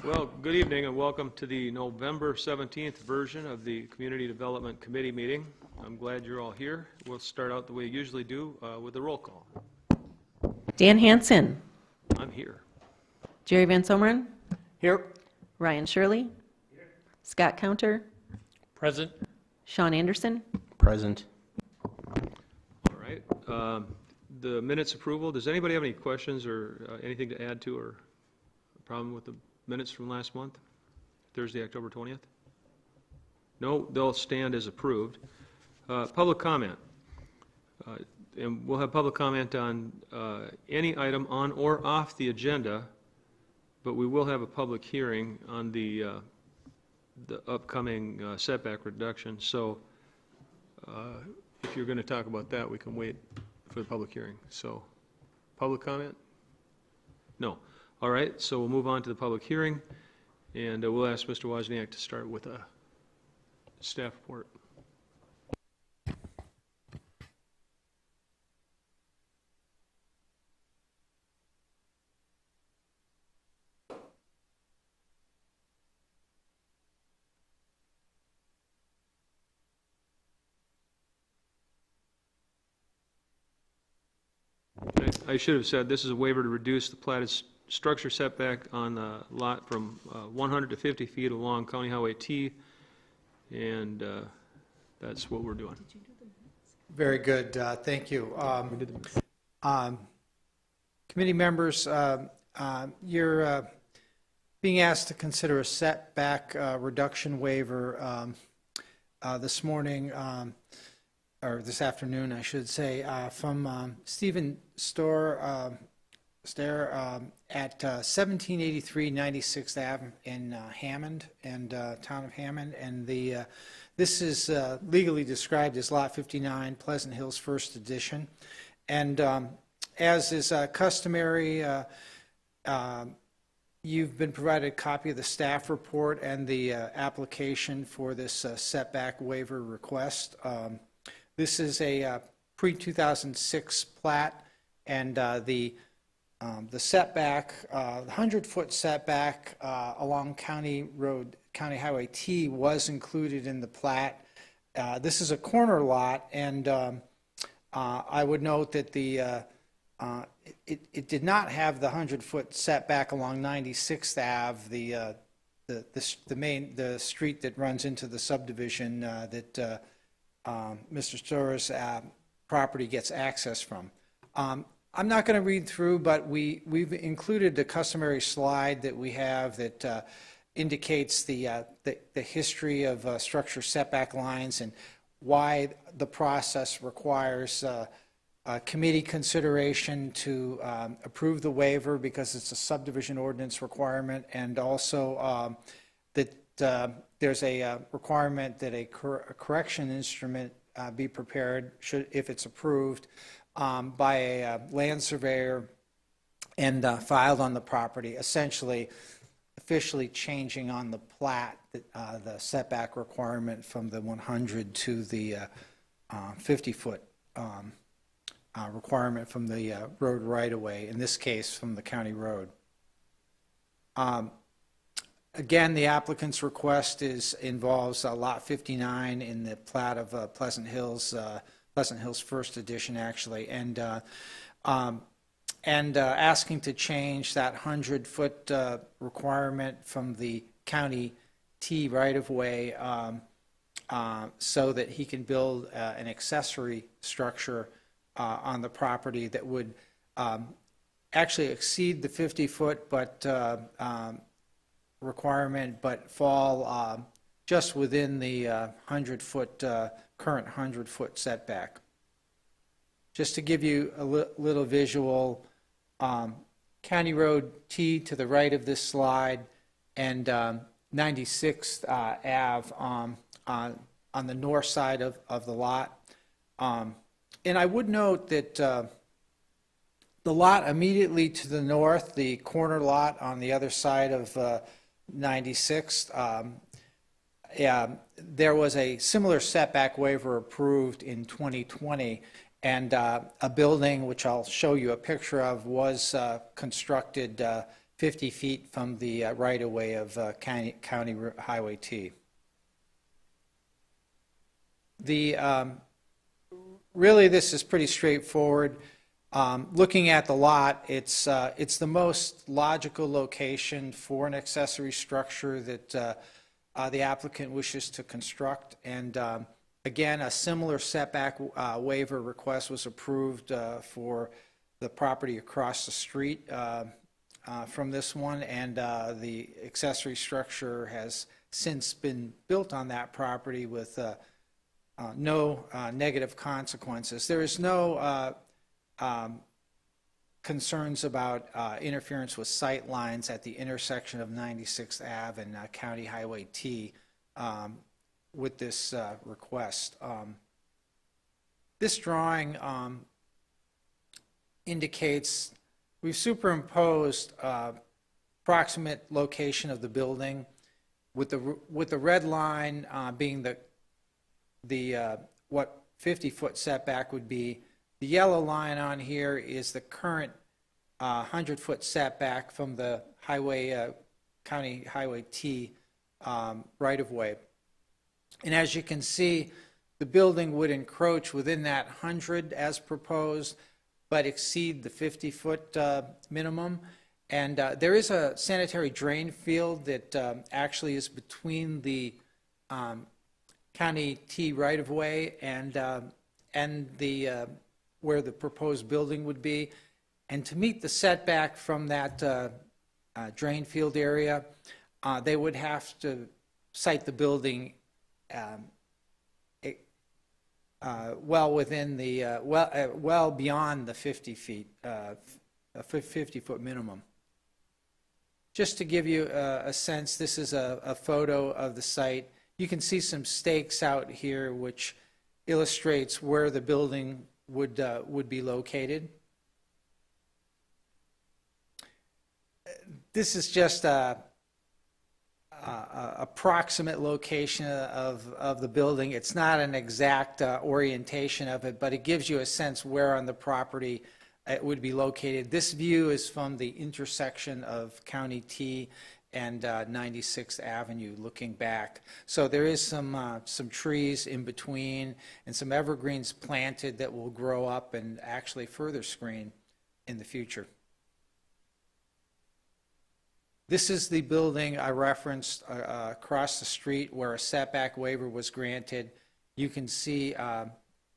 Well, good evening and welcome to the November 17th version of the Community Development Committee meeting. I'm glad you're all here. We'll start out the way we usually do with a roll call. Dan Hansen. I'm here. Jerry Van Someren. Here. Ryan Shirley. Here. Scott Counter. Present. Sean Anderson. Present. All right. The minutes approval. Does anybody have any questions or anything to add to or a problem with the minutes from last month? Thursday, October 20th? No, they'll stand as approved. Public comment. And we'll have public comment on any item on or off the agenda, but we will have a public hearing on the upcoming setback reduction. So if you're going to talk about that, we can wait for the public hearing. So public comment? No. All right, so we'll move on to the public hearing, and we'll ask Mr. Wozniak to start with a staff report. I should have said this is a waiver to reduce the platted structure setback on the lot from 100 to 50 feet along County Highway T, and that's what we're doing. Very good. Thank you. Committee members, you're being asked to consider a setback reduction waiver this morning, or this afternoon, I should say, from Stephen Stair at 1783 96th Ave in Hammond and town of Hammond, and this is legally described as Lot 59, Pleasant Hills First Edition, and as is customary, you've been provided a copy of the staff report and the application for this setback waiver request. This is a pre-2006 plat, and the setback, the 100-foot setback along County Highway T was included in the plat. This is a corner lot, and I would note that it did not have the 100-foot setback along 96th Ave, the street that runs into the subdivision that Mr. Store's property gets access from. I'm not going to read through, but we've included the customary slide that we have that indicates the history of structure setback lines and why the process requires committee consideration to approve the waiver, because it's a subdivision ordinance requirement, and also that there's a requirement that a correction instrument be prepared if it's approved by a land surveyor and filed on the property, essentially officially changing on the plat the setback requirement from the 100 to the 50-foot requirement from the road right-of-way, in this case from the county road. Again, the applicant's request involves Lot 59 in the plat of Pleasant Hills First Edition, actually, and asking to change that 100-foot requirement from the county T right-of-way so that he can build an accessory structure on the property that would actually exceed the 50-foot requirement, but fall just within the 100-foot current 100-foot setback. Just to give you a little visual, County Road T to the right of this slide, and 96th Ave on the north side of the lot. And I would note that The lot immediately to the north, the corner lot on the other side of 96, there was a similar setback waiver approved in 2020, and a building, which I'll show you a picture of, was constructed 50 feet from the right-of-way of County Highway T. Really, this is pretty straightforward. Looking at the lot, it's the most logical location for an accessory structure that the applicant wishes to construct. And again, a similar setback waiver request was approved for the property across the street from this one, and the accessory structure has since been built on that property with no negative consequences. There is no concerns about interference with sight lines at the intersection of 96th Ave and County Highway T with this request. This drawing indicates we've superimposed approximate location of the building with the red line being what 50-foot setback would be. The yellow line on here is the current 100-foot setback from the County Highway T right-of-way. And as you can see, the building would encroach within that 100 as proposed, but exceed the 50-foot minimum. And there is a sanitary drain field that actually is between the County T right-of-way and the where the proposed building would be. And to meet the setback from that drain field area, they would have to site the building well within the well beyond the 50 feet, a 50-foot minimum. Just to give you a sense, this is a photo of the site. You can see some stakes out here, which illustrates where the building would be located. This is just a approximate location of the building. It's not an exact orientation of it, but it gives you a sense where on the property it would be located. This view is from the intersection of County T and 96th Avenue looking back. So there is some trees in between and some evergreens planted that will grow up and actually further screen in the future. This is the building I referenced across the street where a setback waiver was granted. You can see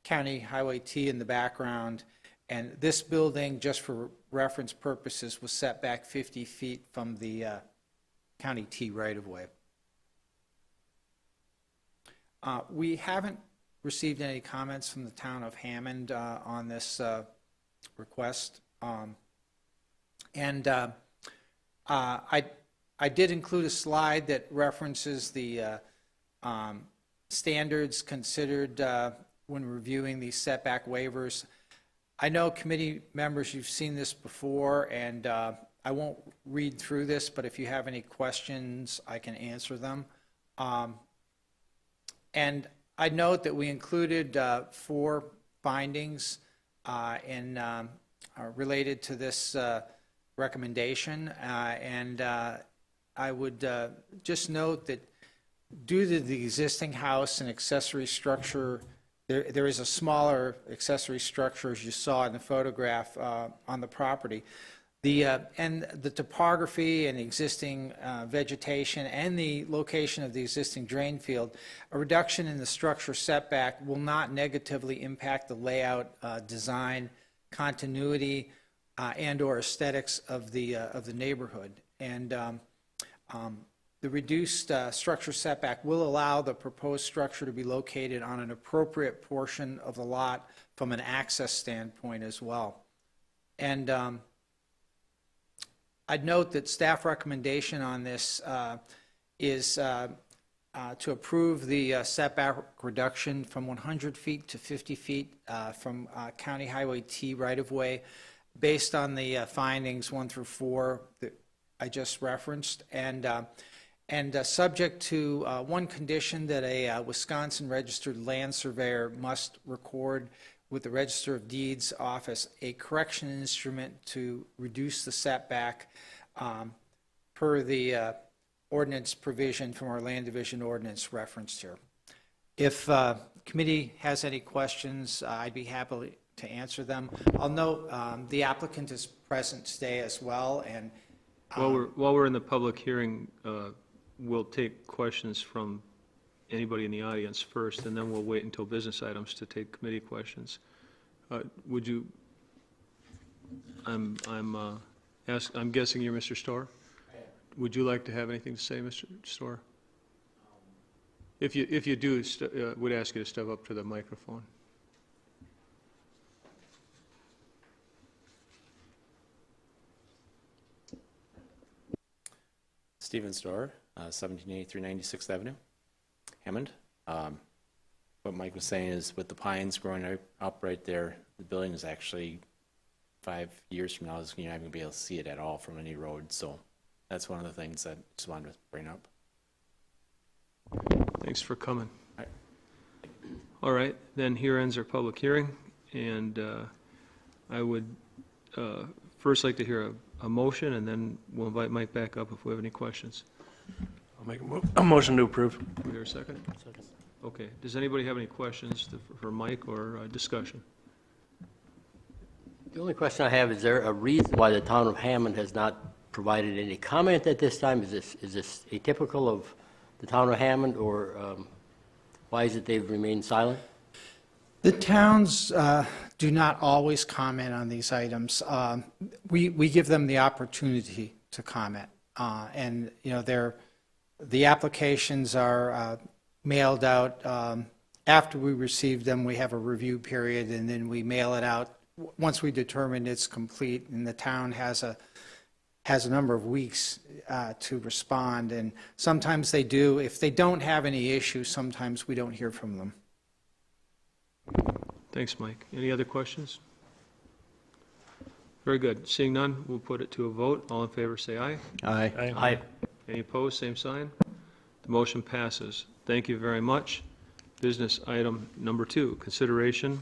County Highway T in the background, and this building, just for reference purposes, was set back 50 feet from the County T right-of-way. We haven't received any comments from the town of Hammond on this request. I did include a slide that references the standards considered when reviewing these setback waivers. I know committee members, you've seen this before, and I won't read through this, but if you have any questions, I can answer them. And I note that we included 4 findings related to this recommendation, and I would just note that due to the existing house and accessory structure, there is a smaller accessory structure, as you saw in the photograph, on the property. And the topography and existing vegetation and the location of the existing drain field, a reduction in the structure setback will not negatively impact the layout, design, continuity, and/or aesthetics of the neighborhood. And the reduced structure setback will allow the proposed structure to be located on an appropriate portion of the lot from an access standpoint as well. And I'd note that staff recommendation on this is to approve the setback reduction from 100 feet to 50 feet from County Highway T right-of-way. based on the findings 1 through 4 that I just referenced, and subject to one condition that a Wisconsin registered land surveyor must record with the Register of Deeds office a correction instrument to reduce the setback per the ordinance provision from our land division ordinance referenced here. If committee has any questions, I'd be happy to answer them. I'll note the applicant is present today as well, and While we're in the public hearing, we'll take questions from anybody in the audience first, and then we'll wait until business items to take committee questions. Would you, I'm guessing you're Mr. Storr? Would you like to have anything to say, Mr. Storr? If you do, would ask you to step up to the microphone. Stephen Storr, 1783 96th Avenue, Hammond. What Mike was saying is with the pines growing up right there, the building is actually 5 years from now, you're not going to be able to see it at all from any road. So that's one of the things that I just wanted to bring up. Thanks for coming. All right. All right, then here ends our public hearing, and I would first like to hear a motion, and then we'll invite Mike back up if we have any questions. I'll make a motion to approve. Do we hear a second? Second. Okay, does anybody have any questions for Mike or discussion? The only question I have, is there a reason why the town of Hammond has not provided any comment at this time? Is this atypical of the town of Hammond, or why is it they've remained silent? the towns do not always comment on these items. We give them the opportunity to comment, and the applications are mailed out after we receive them. We have a review period, and then we mail it out once we determine it's complete, and the town has a number of weeks to respond, and sometimes they do. If they don't have any issues, sometimes we don't hear from them. Thanks, Mike. Any other questions? Very good. Seeing none, we'll put it to a vote. All in favor, say aye. Aye. Aye. Any opposed, same sign. The motion passes. Thank you very much. Business item number 2, consideration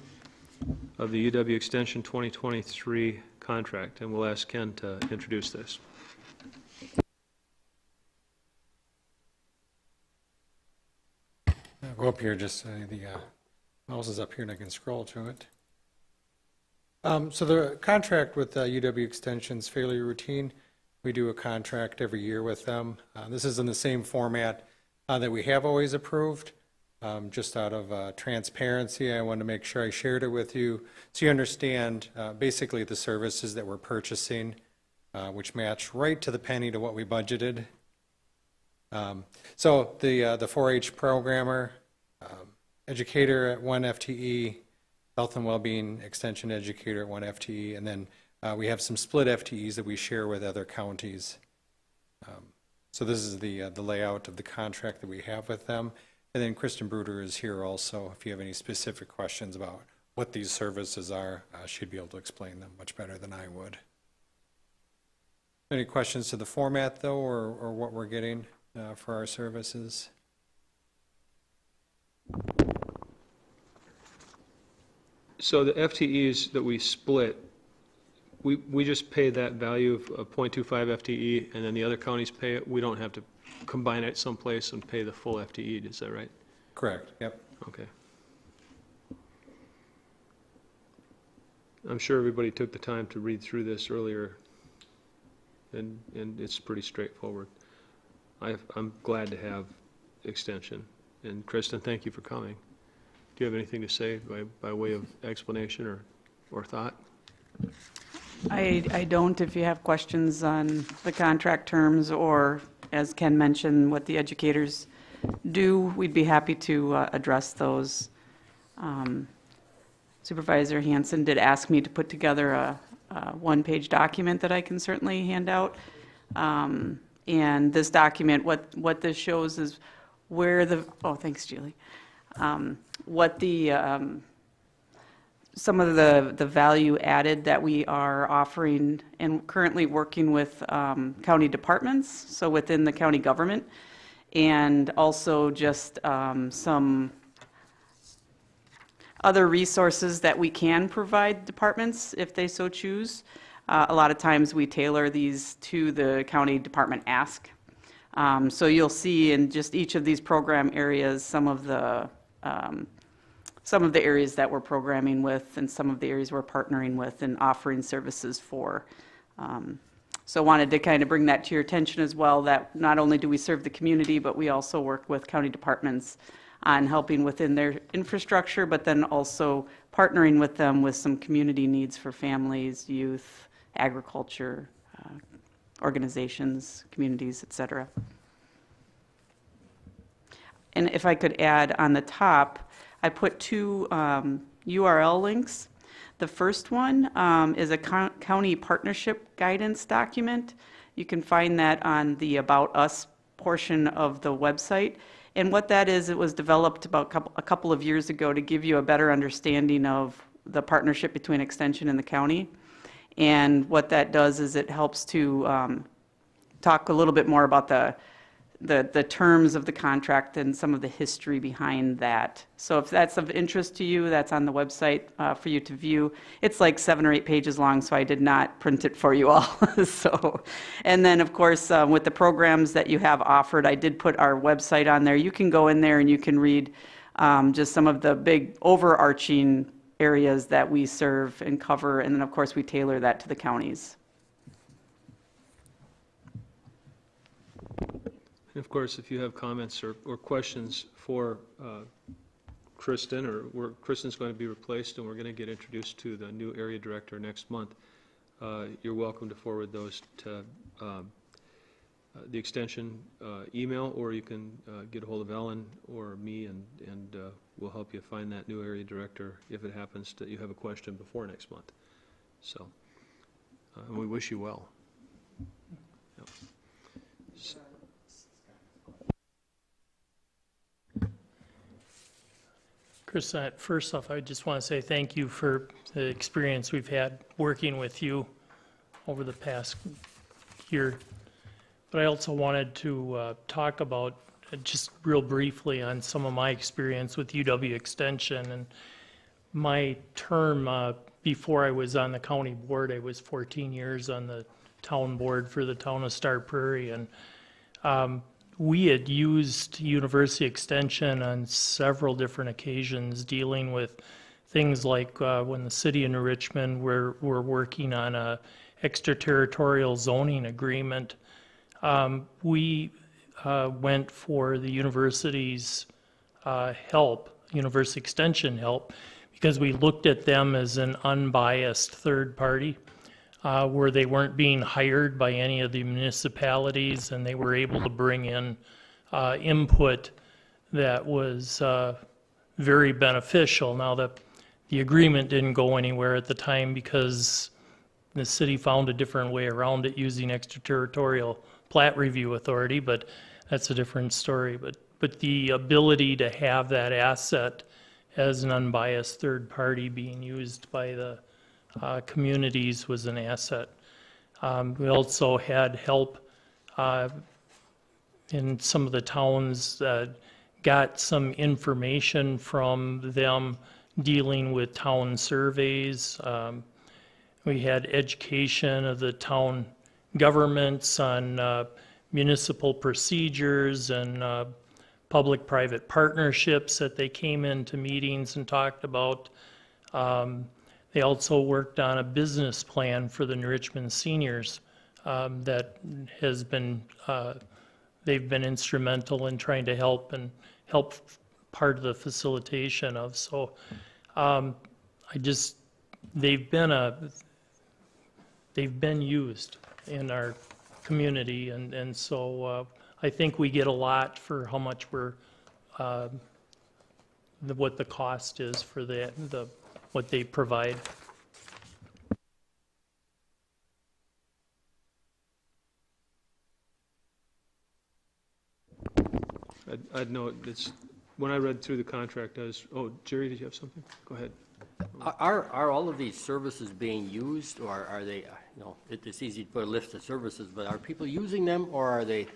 of the UW Extension 2023 contract, and we'll ask Ken to introduce this. I'll go up here, just the mouse is up here and I can scroll to it. So the contract with UW Extension is fairly routine. We do a contract every year with them. This is in the same format that we have always approved. Just out of transparency, I wanted to make sure I shared it with you so you understand basically the services that we're purchasing, which match right to the penny to what we budgeted. So the 4-H programmer, educator at 1 FTE, health and well-being extension educator at 1 FTE, and then we have some split FTEs that we share with other counties. So this is the layout of the contract that we have with them. And then Kristen Bruder is here also. If you have any specific questions about what these services are, she'd be able to explain them much better than I would. Any questions to the format, though, or what we're getting for our services? So the FTEs that we split, we just pay that value of 0.25 FTE, and then the other counties pay it. We don't have to combine it someplace and pay the full FTE, is that right? Correct, yep. Okay. I'm sure everybody took the time to read through this earlier, and it's pretty straightforward. I'm glad to have extension. And Kristen, thank you for coming. Do you have anything to say by way of explanation or thought? I don't. If you have questions on the contract terms or, as Ken mentioned, what the educators do, we'd be happy to address those. Supervisor Hanson did ask me to put together a one-page document that I can certainly hand out. And this document, what this shows is where the, oh, thanks, Julie. What the some of the value added that we are offering and currently working with county departments, so within the county government, and also just some other resources that we can provide departments if they so choose. A lot of times we tailor these to the county department ask. So you'll see in just each of these program areas some of the areas that we're programming with and some of the areas we're partnering with and offering services for. So wanted to kind of bring that to your attention as well, that not only do we serve the community, but we also work with county departments on helping within their infrastructure, but then also partnering with them with some community needs for families, youth, agriculture, organizations, communities, et cetera. And if I could add on the top, I put two URL links. The first one is a county partnership guidance document. You can find that on the About Us portion of the website. And what that is, it was developed about a couple of years ago to give you a better understanding of the partnership between Extension and the county. And what that does is it helps to talk a little bit more about the terms of the contract and some of the history behind that. So if that's of interest to you, that's on the website for you to view. It's like 7 or 8 pages long, so I did not print it for you all. So, and then of course, with the programs that you have offered, I did put our website on there. You can go in there and you can read just some of the big overarching areas that we serve and cover, and then of course we tailor that to the counties. And of course, if you have comments or questions for Kristen, or Kristen's going to be replaced and we're going to get introduced to the new area director next month, you're welcome to forward those to the Extension email, or you can get a hold of Ellen or me, and we'll help you find that new area director if it happens that you have a question before next month. So, and we wish you well. Yep. Chris, first off, I just want to say thank you for the experience we've had working with you over the past year. But I also wanted to talk about, just real briefly, on some of my experience with UW Extension. And my term before I was on the county board, I was 14 years on the town board for the town of Star Prairie. And we had used University Extension on several different occasions, dealing with things like when the city of New Richmond were working on a extraterritorial zoning agreement. We went for the university's help, University Extension help, because we looked at them as an unbiased third party, where they weren't being hired by any of the municipalities, and they were able to bring in input that was very beneficial. Now, the agreement didn't go anywhere at the time because the city found a different way around it using extraterritorial plat review authority, but that's a different story. But the ability to have that asset as an unbiased third party being used by the communities was an asset. We also had help in some of the towns that got some information from them dealing with town surveys. We had education of the town governments on municipal procedures and public-private partnerships that they came into meetings and talked about. They also worked on a business plan for the New Richmond seniors that has been, they've been instrumental in trying to help part of the facilitation of. So they've been used in our community, and so I think we get a lot for how much we're, what the cost is for what they provide. I'd note, when I read through the contract, oh, Jerry, did you have something? Go ahead. Are all of these services being used, or are they, it's easy to put a list of services, but are people using them, or are they,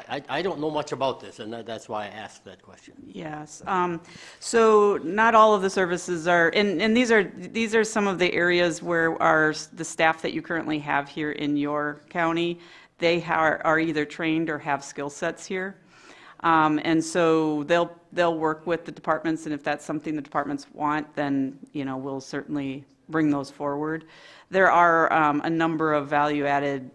I don't know much about this, and that's why I asked that question. Yes. So not all of the services are, and these are some of the areas where the staff that you currently have here in your county, they are either trained or have skill sets here. And so they'll work with the departments, and if that's something the departments want, then, we'll certainly bring those forward. There are a number of value-added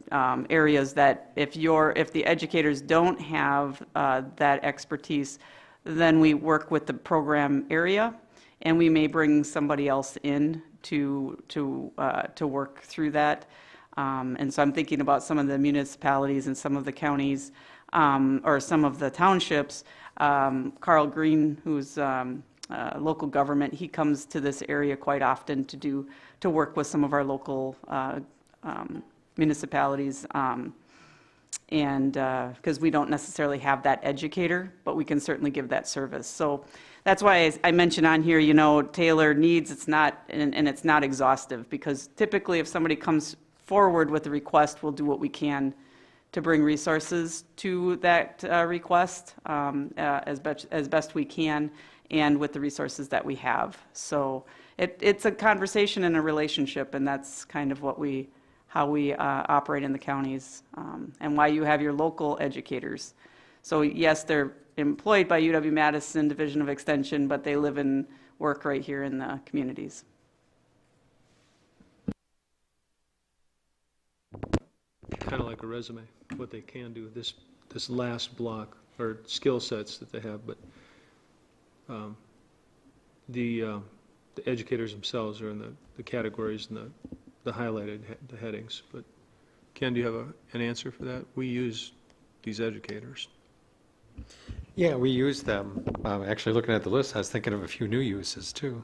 areas that if the educators don't have that expertise, then we work with the program area, and we may bring somebody else in to work through that. And so I'm thinking about some of the municipalities and some of the counties, or some of the townships. Carl Green, who's local government, he comes to this area quite often to work with some of our local municipalities, and because we don't necessarily have that educator, but we can certainly give that service. So that's why I mentioned on here, tailored needs. It's not, and it's not exhaustive, because typically if somebody comes forward with a request, we'll do what we can to bring resources to that request as best we can, and with the resources that we have. So it's a conversation and a relationship, and that's kind of how we operate in the counties, and why you have your local educators. So yes, they're employed by UW-Madison Division of Extension, but they live and work right here in the communities. Kind of like a resume, what they can do, this last block, or skill sets that they have, but the educators themselves are in the categories and the highlighted the headings. But Ken, do you have an answer for that? We use these educators. Yeah, we use them. Actually, looking at the list, I was thinking of a few new uses, too.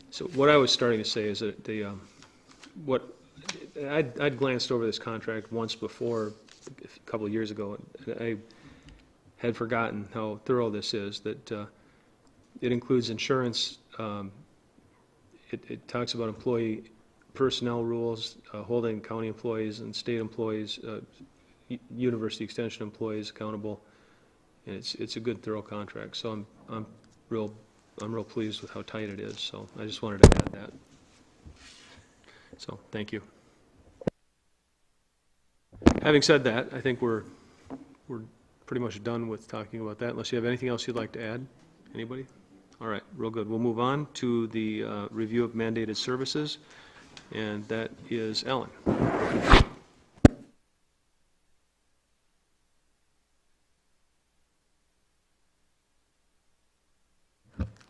So what I was starting to say is that I'd glanced over this contract once before, a couple of years ago, and I had forgotten how thorough this is, that it includes insurance, it talks about employee personnel rules, holding county employees and state employees, university extension employees accountable, and it's a good thorough contract. So I'm real pleased with how tight it is, so I just wanted to add that. So, thank you. Having said that, I think we're pretty much done with talking about that, unless you have anything else you'd like to add. Anybody? All right, real good. We'll move on to the review of mandated services, and that is Ellen.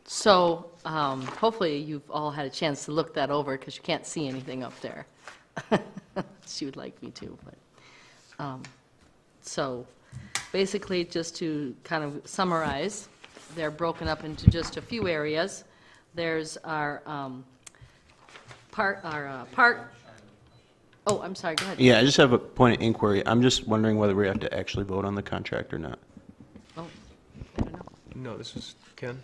So hopefully you've all had a chance to look that over, because you can't see anything up there. She would like me to, but so basically, just to kind of summarize, they're broken up into just a few areas. There's our part. Oh, I'm sorry. Go ahead. Yeah, I just have a point of inquiry. I'm just wondering whether we have to actually vote on the contract or not. Oh, I don't know. No, this is Ken.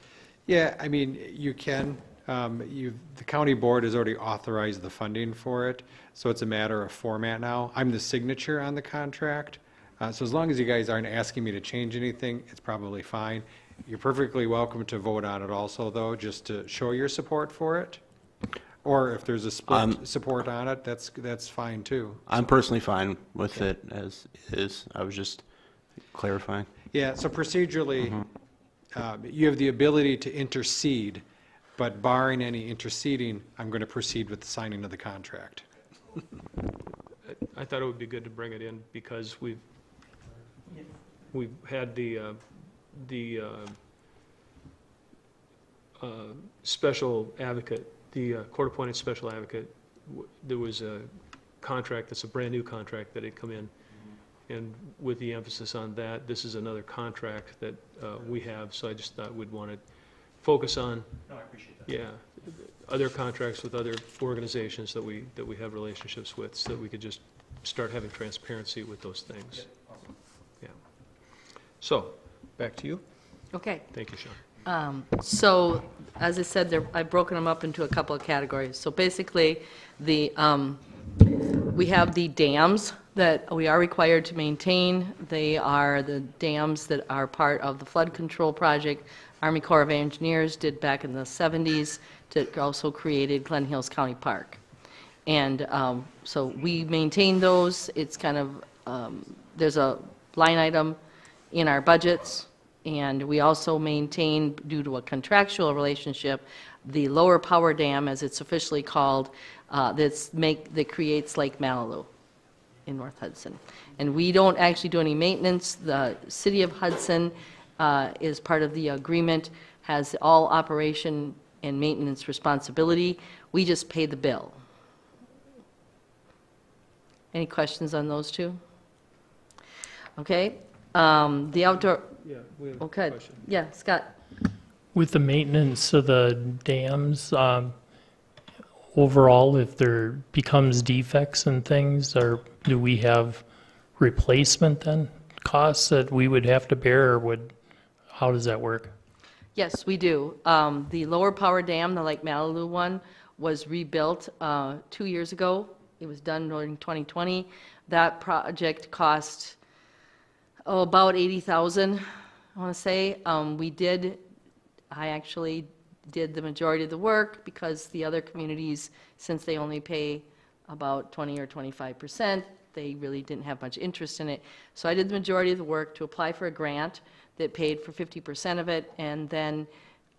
Yeah, I mean, you can. The county board has already authorized the funding for it, so it's a matter of format now. I'm the signature on the contract, so as long as you guys aren't asking me to change anything, it's probably fine. You're perfectly welcome to vote on it also, though, just to show your support for it. Or if there's a split support on it, that's fine, too. I'm personally fine with it as is. I was just clarifying. Yeah, so procedurally, you have the ability to intercede, but barring any interceding, I'm going to proceed with the signing of the contract. I thought it would be good to bring it in because we've had the special advocate, the court-appointed special advocate. There was a contract that's a brand-new contract that had come in, and with the emphasis on that, this is another contract that we have, so I just thought we'd want to focus on. No, I appreciate that. Yeah, other contracts with other organizations that we have relationships with, so that we could just start having transparency with those things. Yeah, awesome. Yeah. So, back to you. Okay. Thank you, Sean. So, as I said, I've broken them up into a couple of categories. So basically, we have the dams that we are required to maintain. They are the dams that are part of the flood control project Army Corps of Engineers did back in the 70s, that also created Glen Hills County Park. And so we maintain those. It's kind of, there's a line item in our budgets, and we also maintain, due to a contractual relationship, the lower power dam, as it's officially called, that creates Lake Malibu in North Hudson. And we don't actually do any maintenance. The City of Hudson is part of the agreement, has all operation and maintenance responsibility. We just pay the bill. Any questions on those two? Okay. The outdoor, Yeah, we have a okay. question. Yeah, Scott. With the maintenance of the dams, overall, if there becomes defects and things, or do we have replacement then, costs that we would have to bear, or how does that work? Yes, we do. The lower power dam, the Lake Malibu one, was rebuilt 2 years ago. It was done during 2020. That project cost, about $80,000, I want to say. I actually did the majority of the work because the other communities, since they only pay about 20 or 25%, they really didn't have much interest in it. So I did the majority of the work to apply for a grant that paid for 50% of it, and then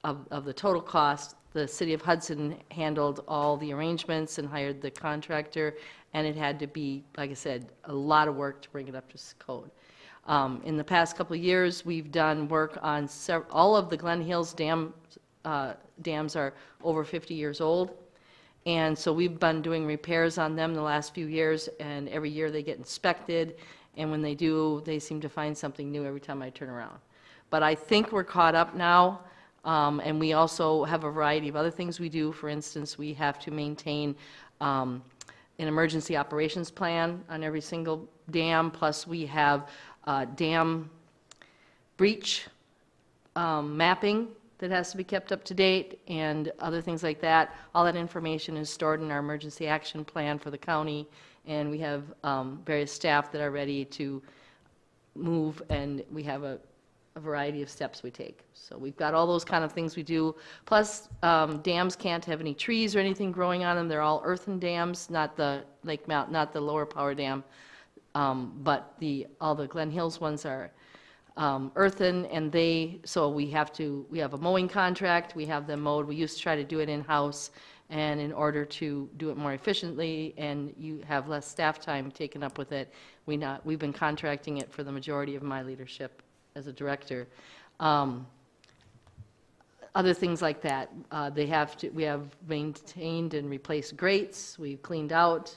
of the total cost, the City of Hudson handled all the arrangements and hired the contractor, and it had to be, like I said, a lot of work to bring it up to code. In the past couple of years, we've done work on all of the Glen Hills dams are over 50 years old. And so we've been doing repairs on them the last few years, and every year they get inspected. And when they do, they seem to find something new every time I turn around. But I think we're caught up now. And we also have a variety of other things we do. For instance, we have to maintain an emergency operations plan on every single dam, plus we have dam breach mapping that has to be kept up to date, and other things like that. All that information is stored in our emergency action plan for the county, and we have various staff that are ready to move, and we have a variety of steps we take. So we've got all those kind of things we do. Plus, dams can't have any trees or anything growing on them. They're all earthen dams, not the Lake Mount, not the lower power dam. But all the Glen Hills ones are earthen, and so we have a mowing contract. We have them mowed. We used to try to do it in-house, and in order to do it more efficiently and you have less staff time taken up with it, we've been contracting it for the majority of my leadership as a director. Other things like that. We have maintained and replaced grates. We've cleaned out,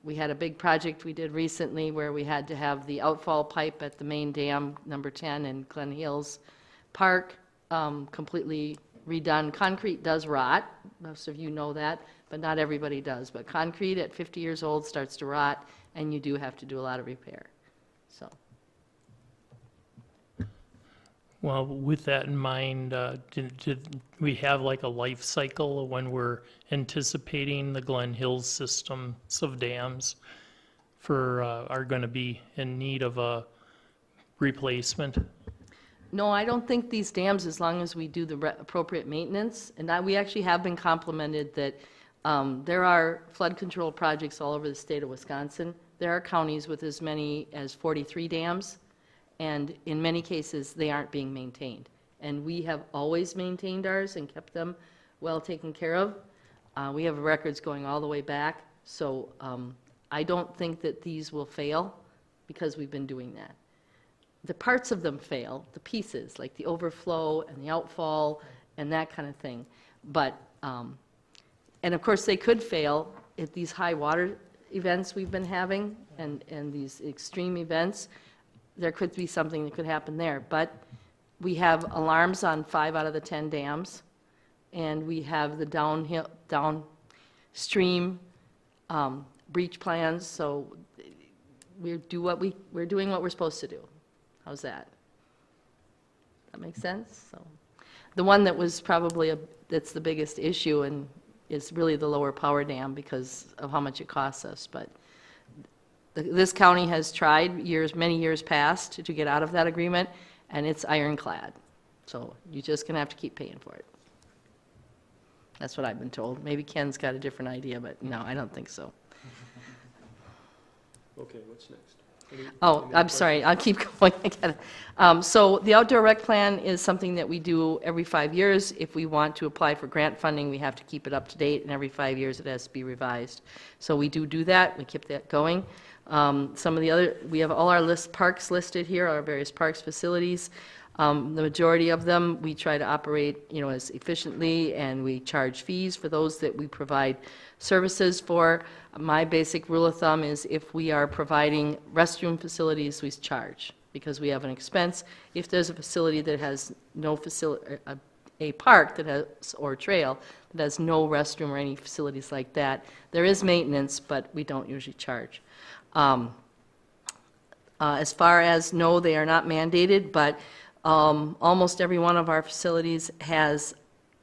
we had a big project we did recently where we had to have the outfall pipe at the main dam, number 10 in Glen Hills Park, completely redone. Concrete does rot. Most of you know that, but not everybody does. But concrete at 50 years old starts to rot, and you do have to do a lot of repair. So. Well, with that in mind, did we have like a life cycle when we're anticipating the Glen Hills systems of dams are going to be in need of a replacement? No, I don't think these dams, as long as we do the appropriate maintenance, and we actually have been complimented that there are flood control projects all over the state of Wisconsin. There are counties with as many as 43 dams. And in many cases, they aren't being maintained. And we have always maintained ours and kept them well taken care of. We have records going all the way back. So I don't think that these will fail because we've been doing that. The parts of them fail, the pieces, like the overflow and the outfall and that kind of thing. But, and of course, they could fail at these high water events we've been having and these extreme events. There could be something that could happen there. But we have alarms on 5 out of the 10 dams, and we have the downstream breach plans. So we're doing what we're supposed to do. How's that? That makes sense? So, the one that was probably, that's the biggest issue and is really the lower power dam because of how much it costs us. But this county has tried many years past to get out of that agreement, and it's ironclad. So you're just going to have to keep paying for it. That's what I've been told. Maybe Ken's got a different idea, but no, I don't think so. Okay, what's next? Oh, I'm sorry, I'll keep going. I gotta- So the outdoor rec plan is something that we do every 5 years. If we want to apply for grant funding, we have to keep it up to date, and every 5 years it has to be revised. So we do that, we keep that going. Some of the other, we have all our parks listed here, our various parks facilities. The majority of them, we try to operate, as efficiently, and we charge fees for those that we provide services for. My basic rule of thumb is if we are providing restroom facilities, we charge, because we have an expense. If there's a facility that has no facility, a park that has, or trail, that has no restroom or any facilities like that, there is maintenance, but we don't usually charge. As far as, no, they are not mandated, but almost every one of our facilities has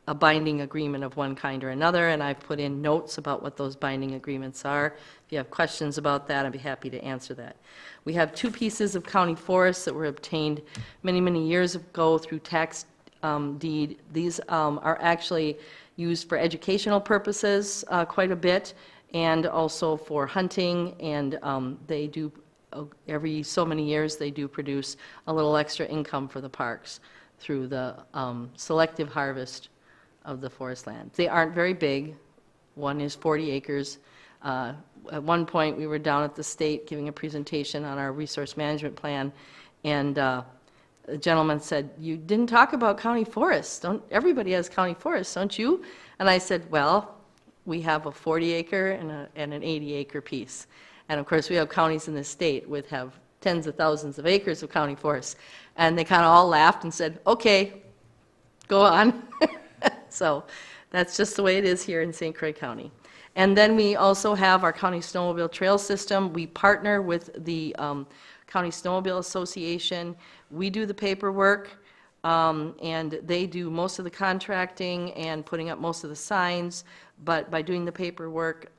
a binding agreement of one kind or another, and I've put in notes about what those binding agreements are. If you have questions about that, I'd be happy to answer that. We have 2 pieces of county forests that were obtained many, many years ago through tax deed. These are actually used for educational purposes quite a bit, and also for hunting, and they do, every so many years, they do produce a little extra income for the parks through the selective harvest of the forest land. They aren't very big. One is 40 acres. At one point, we were down at the state giving a presentation on our resource management plan, and a gentleman said, "You didn't talk about county forests. Everybody has county forests, don't you?" And I said, "Well, we have a 40-acre and an 80-acre piece. And of course, we have counties in the state with have tens of thousands of acres of county forests." And they kind of all laughed and said, "Okay, go on." So that's just the way it is here in St. Croix County. And then we also have our county snowmobile trail system. We partner with the County Snowmobile Association. We do the paperwork, and they do most of the contracting and putting up most of the signs. But by doing the paperwork,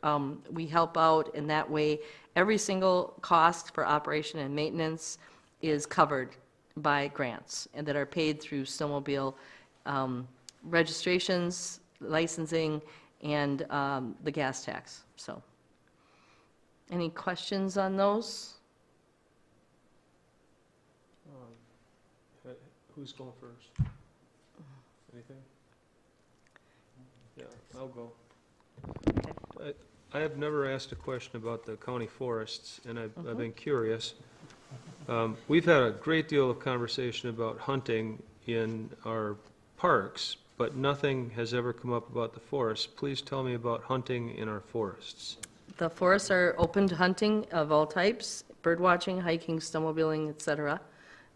we help out, and that way every single cost for operation and maintenance is covered by grants, and that are paid through snowmobile registrations, licensing, and the gas tax. So, any questions on those? Who's going first? Anything? Yeah, I'll go. I have never asked a question about the county forests, and I've been curious. We've had a great deal of conversation about hunting in our parks, but nothing has ever come up about the forests. Please tell me about hunting in our forests. The forests are open to hunting of all types, bird watching, hiking, snowmobiling, etc.,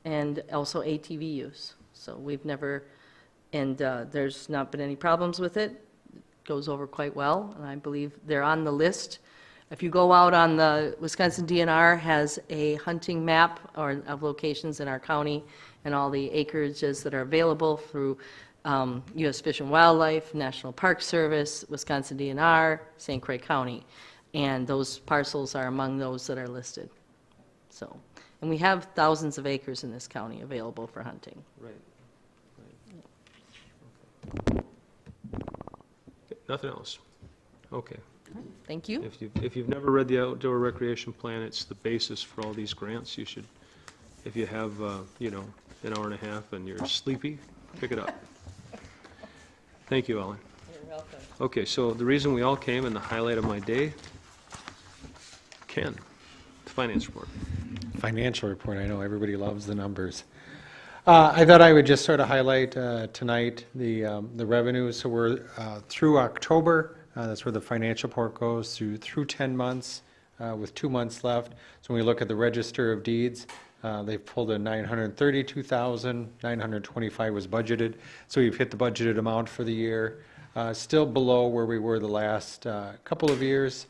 and also ATV use. So we've never, and there's not been any problems with it. It goes over quite well, and I believe they're on the list. If you go out on the Wisconsin DNR has a hunting map of locations in our county and all the acreages that are available through U.S. Fish and Wildlife, National Park Service, Wisconsin DNR, St. Croix County, and those parcels are among those that are listed. So, and we have thousands of acres in this county available for hunting. Right. Okay. Nothing else? Okay. Thank you. If you've never read the outdoor recreation plan, it's the basis for all these grants. You should, if you have, an hour and a half and you're sleepy, pick it up. Thank you, Ellen. You're welcome. Okay, so the reason we all came and the highlight of my day, Ken, the finance report. Financial report, I know everybody loves the numbers. I thought I would just sort of highlight tonight the revenues. So we're through October, that's where the financial report goes, through 10 months with 2 months left. So when we look at the Register of Deeds, they've pulled in $932,925 was budgeted. So we've hit the budgeted amount for the year. Still below where we were the last couple of years.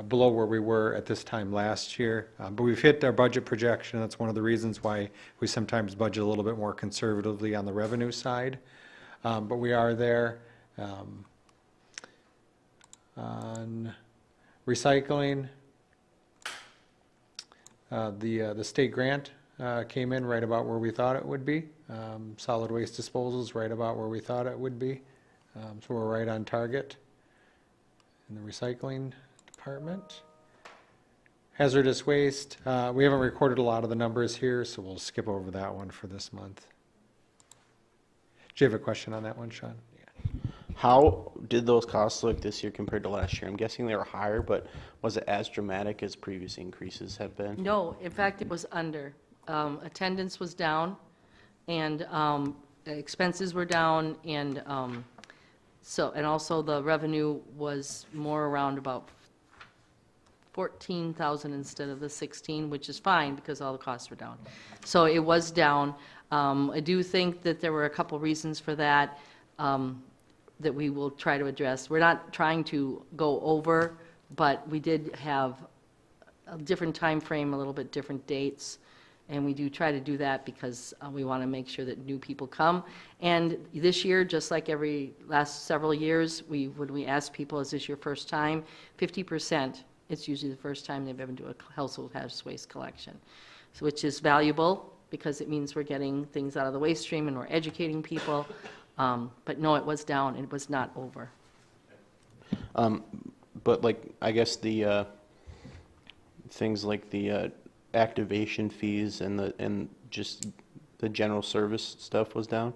below where we were at this time last year. But we've hit our budget projection. That's one of the reasons why we sometimes budget a little bit more conservatively on the revenue side. But we are there. On recycling, the state grant came in right about where we thought it would be. Solid waste disposals right about where we thought it would be. So we're right on target in the recycling department. Hazardous waste, we haven't recorded a lot of the numbers here, so we'll skip over that one for this month. Do you have a question on that one, Sean? How did those costs look this year compared to last year? I'm guessing they were higher, but was it as dramatic as previous increases have been? No, in fact, it was under. Attendance was down, and expenses were down, and and also the revenue was more around about 14,000 instead of the 16, which is fine because all the costs were down. So it was down. I do think that there were a couple reasons for that that we will try to address. We're not trying to go over, but we did have a different time frame, a little bit different dates, and we do try to do that because we want to make sure that new people come. And this year, just like every last several years, when we ask people, is this your first time? 50%, it's usually the first time they've ever done a household hazardous waste collection, so, which is valuable because it means we're getting things out of the waste stream and we're educating people. But no, it was down, it was not over. But like, I guess the things like the activation fees and just the general service stuff was down?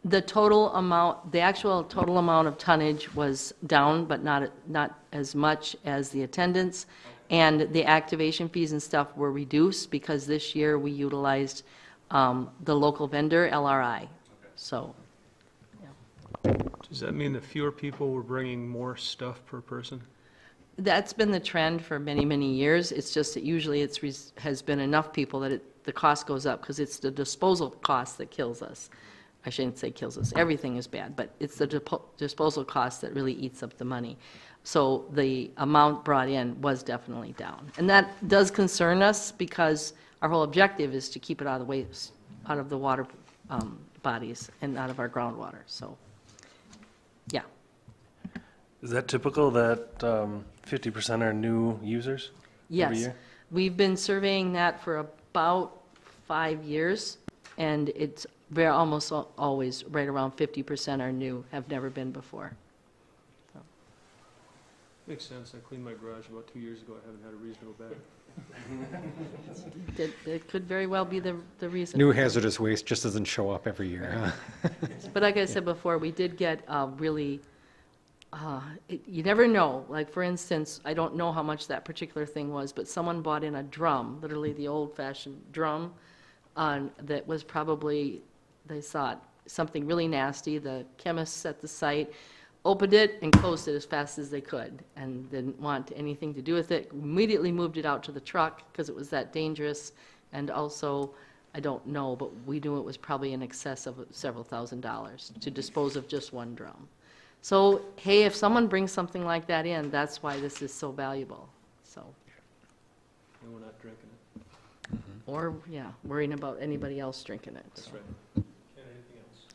The total amount, the actual total amount of tonnage was down, but not as much as the attendance. And the activation fees and stuff were reduced because this year we utilized the local vendor, LRI. So, Does that mean that fewer people were bringing more stuff per person? that's been the trend for many, many years. It's just that usually has been enough people that the cost goes up because it's the disposal cost that kills us. I shouldn't say kills us. Everything is bad, but it's the disposal cost that really eats up the money. So the amount brought in was definitely down. And that does concern us because our whole objective is to keep it out of the waste, out of the water bodies and out of our groundwater. So, yeah. Is that typical that 50% are new users every Yes. year? We've been surveying that for about 5 years, and it's almost always right around 50% are new, have never been before. Makes sense. I cleaned my garage about 2 years ago. I haven't had a reason to go back. That could very well be the reason. New hazardous waste just doesn't show up every year, huh? But like I said before, we did get really, you never know. Like, for instance, I don't know how much that particular thing was, but someone bought in a drum, literally the old-fashioned drum, that was probably, they thought, something really nasty. The chemists at the site opened it and closed it as fast as they could and didn't want anything to do with it. Immediately moved it out to the truck because it was that dangerous. And also, I don't know, but we knew it was probably in excess of several $1,000s to dispose of just one drum. So, hey, if someone brings something like that in, that's why this is so valuable. So, And we're not drinking it. or, yeah, worrying about anybody else drinking it. That's so. right. Ken, anything else?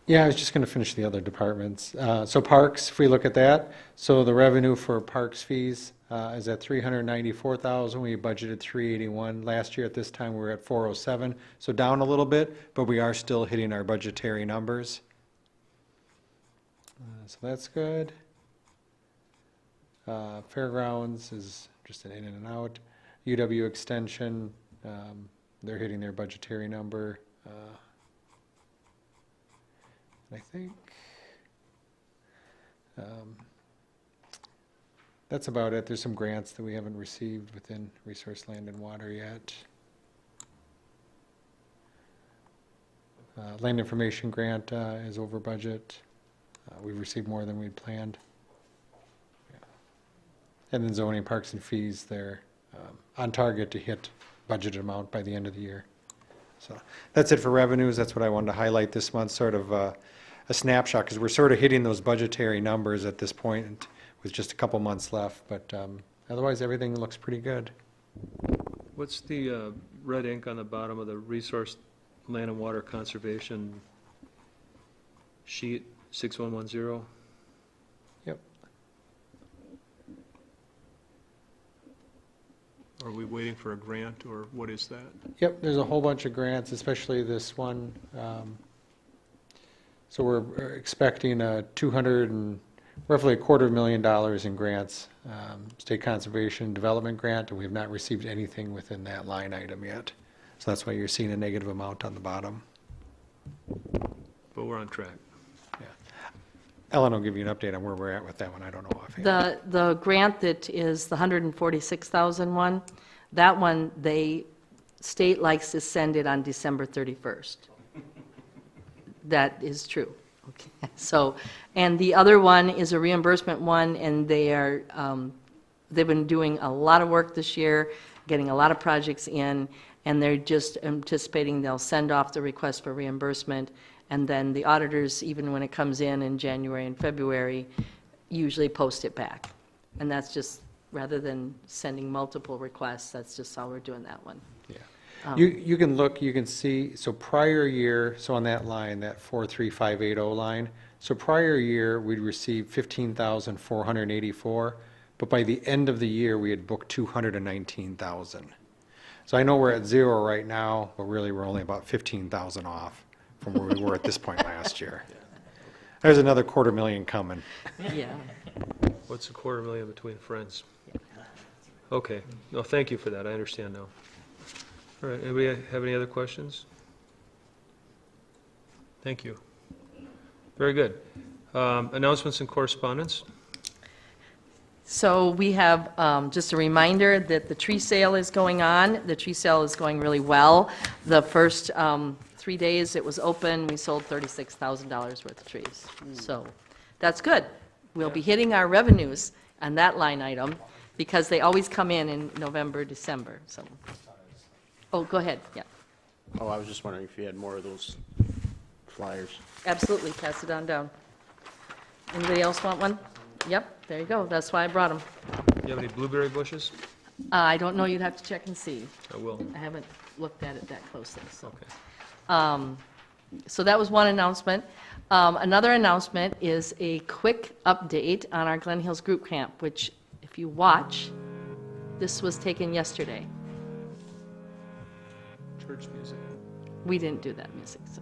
Yeah, I was just going to finish the other departments. So parks, if we look at that, so the revenue for parks fees is at $394,000. We budgeted $381. Last year at this time, we were at $407, so down a little bit, but we are still hitting our budgetary numbers. So that's good. Fairgrounds is just an in and out. UW Extension, they're hitting their budgetary number. I think that's about it. There's some grants that we haven't received within Resource Land and Water yet. Land Information Grant is over budget. We've received more than we'd planned. Yeah. And then zoning, parks and fees, they're on target to hit budgeted amount by the end of the year. So that's it for revenues. That's what I wanted to highlight this month, sort of a snapshot, because we're sort of hitting those budgetary numbers at this point. And with just a couple months left, but otherwise, everything looks pretty good. What's the red ink on the bottom of the resource land and water conservation sheet, 6110? Yep. Are we waiting for a grant, or what is that? Yep, there's a whole bunch of grants, especially this one. So we're expecting roughly $250,000 in grants, state conservation development grant, and we have not received anything within that line item yet. So that's why you're seeing a negative amount on the bottom. But we're on track. Yeah. Ellen will give you an update on where we're at with that one. I don't know offhand. The grant that is the 146,000 one, that one, state likes to send it on December 31st. That is true. Okay. So, and the other one is a reimbursement one, and they've been doing a lot of work this year, getting a lot of projects in, and they're just anticipating they'll send off the request for reimbursement, and then the auditors, even when it comes in January and February, usually post it back. And that's just, rather than sending multiple requests, that's just how we're doing that one. Yeah. You can look, you can see, so prior year, so on that line, that 43580 line, so prior year, we'd received 15,484, but by the end of the year, we had booked 219,000. So I know we're at zero right now, but really, we're only about 15,000 off from where we were at this point last year. There's another $250,000 coming. Yeah. What's a $250,000 between friends? Okay, no, thank you for that, I understand now. All right, anybody have any other questions? Thank you. Very good. Announcements and correspondence? So we have just a reminder that the tree sale is going on. The tree sale is going really well. The first 3 days it was open, we sold $36,000 worth of trees. So that's good. We'll be hitting our revenues on that line item because they always come in November, December, so. Oh, go ahead, yeah. Oh, I was just wondering if you had more of those flyers. Absolutely, pass it on down. Anybody else want one? Yep, there you go, that's why I brought them. Do you have any blueberry bushes? I don't know, you'd have to check and see. I will. I haven't looked at it that closely, so. Okay. So that was one announcement. Another announcement is a quick update on our Glen Hills Group Camp, which, if you watch, this was taken yesterday. Church music. We didn't do that music, so.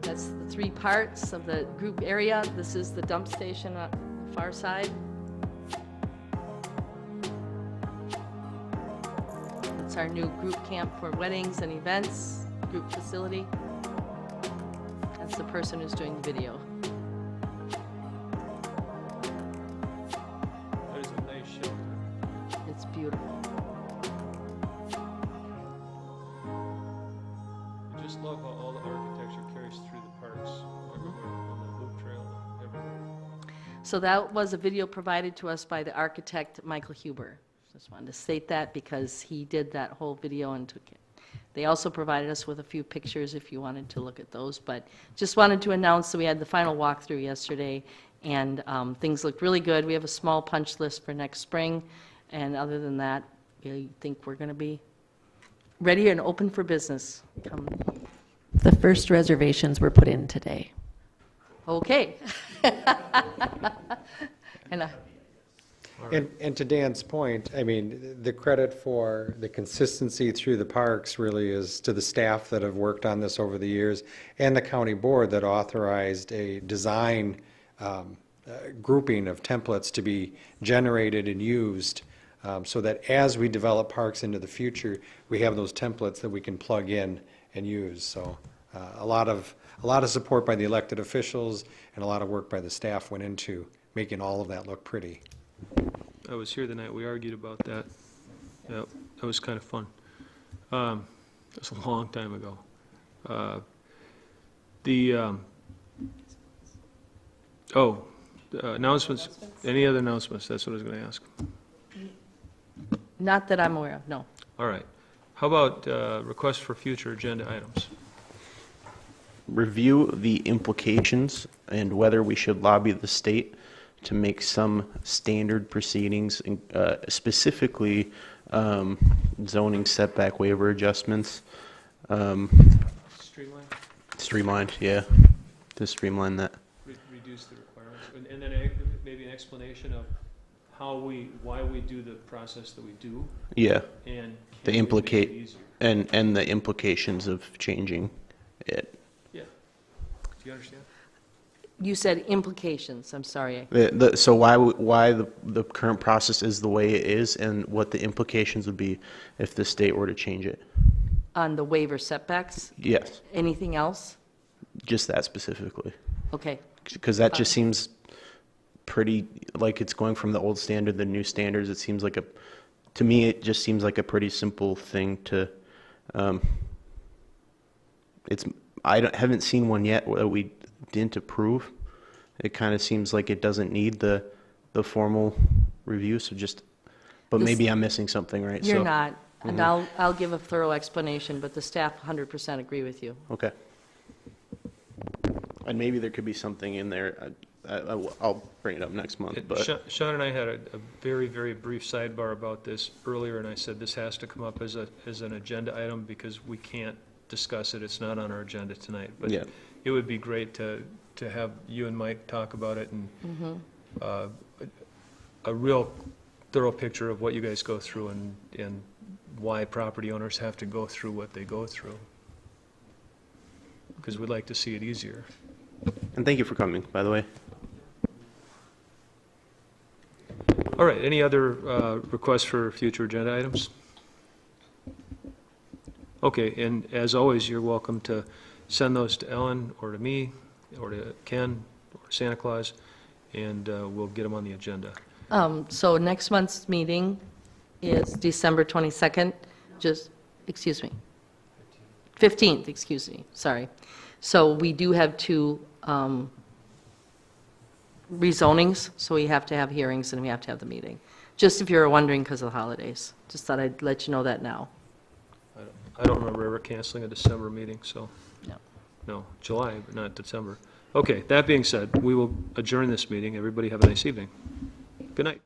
That's the 3 parts of the group area. This is the dump station on the far side. It's our new group camp for weddings and events, group facility. That's the person who's doing the video. That is a nice shelter. It's beautiful. I just love how all the architecture carries through the parks, everywhere, on the loop trail, everywhere. So that was a video provided to us by the architect, Michael Huber. Just wanted to state that because he did that whole video and took it. They also provided us with a few pictures if you wanted to look at those, but just wanted to announce that we had the final walkthrough yesterday, and things looked really good. We have a small punch list for next spring, and other than that, we think we're going to be ready and open for business. Come. The first reservations were put in today. Okay. And And to Dan's point, I mean, the credit for the consistency through the parks really is to the staff that have worked on this over the years and the county board that authorized a design grouping of templates to be generated and used so that as we develop parks into the future, we have those templates that we can plug in and use. So a lot of support by the elected officials and a lot of work by the staff went into making all of that look pretty. I was here the night we argued about that. Yeah, that was kind of fun. It was a long time ago. Announcements, any other announcements? That's what I was going to ask. not that I'm aware of, no. All right. How about requests for future agenda items? review the implications and whether we should lobby the state to make some standard proceedings, specifically zoning setback waiver adjustments. Streamline, Streamlined, yeah, to streamline that. reduce the requirements, and then maybe an explanation of why we do the process that we do, Yeah, and the can we make it implicate, easier? and the implications of changing it. Yeah. Do you understand? You said implications, I'm sorry. So why the current process is the way it is, and what the implications would be if the state were to change it. On the waiver setbacks, Yes, anything else? just that specifically. Okay, Because that just seems pretty, like it's going from the old standard to the new standards. It seems like to me, it just seems like a pretty simple thing to, haven't seen one yet that we didn't approve. It kind of seems like it doesn't need the formal review, so but This- maybe I'm missing something, right? you're So- not, and I'll give a thorough explanation, but the staff 100% agree with you. Okay. And maybe there could be something in there, I'll bring it up next month, but. Sean and I had a very, very brief sidebar about this earlier, and I said this has to come up as an agenda item because we can't discuss it, it's not on our agenda tonight. But Yeah. it would be great to have you and Mike talk about it and a real thorough picture of what you guys go through and why property owners have to go through what they go through. Because we'd like to see it easier. And thank you for coming, by the way. All right, any other requests for future agenda items? Okay, and as always, you're welcome to send those to Ellen or to me or to Ken or Santa Claus, and we'll get them on the agenda. So next month's meeting is December 22nd, excuse me, 15th, excuse me, sorry. So we do have two rezonings, so we have to have hearings and we have to have the meeting. Just if you're wondering because of the holidays. Just thought I'd let you know that now. I don't remember ever canceling a December meeting, so. No. No, July, but not December. Okay, that being said, we will adjourn this meeting. Everybody have a nice evening. Good night.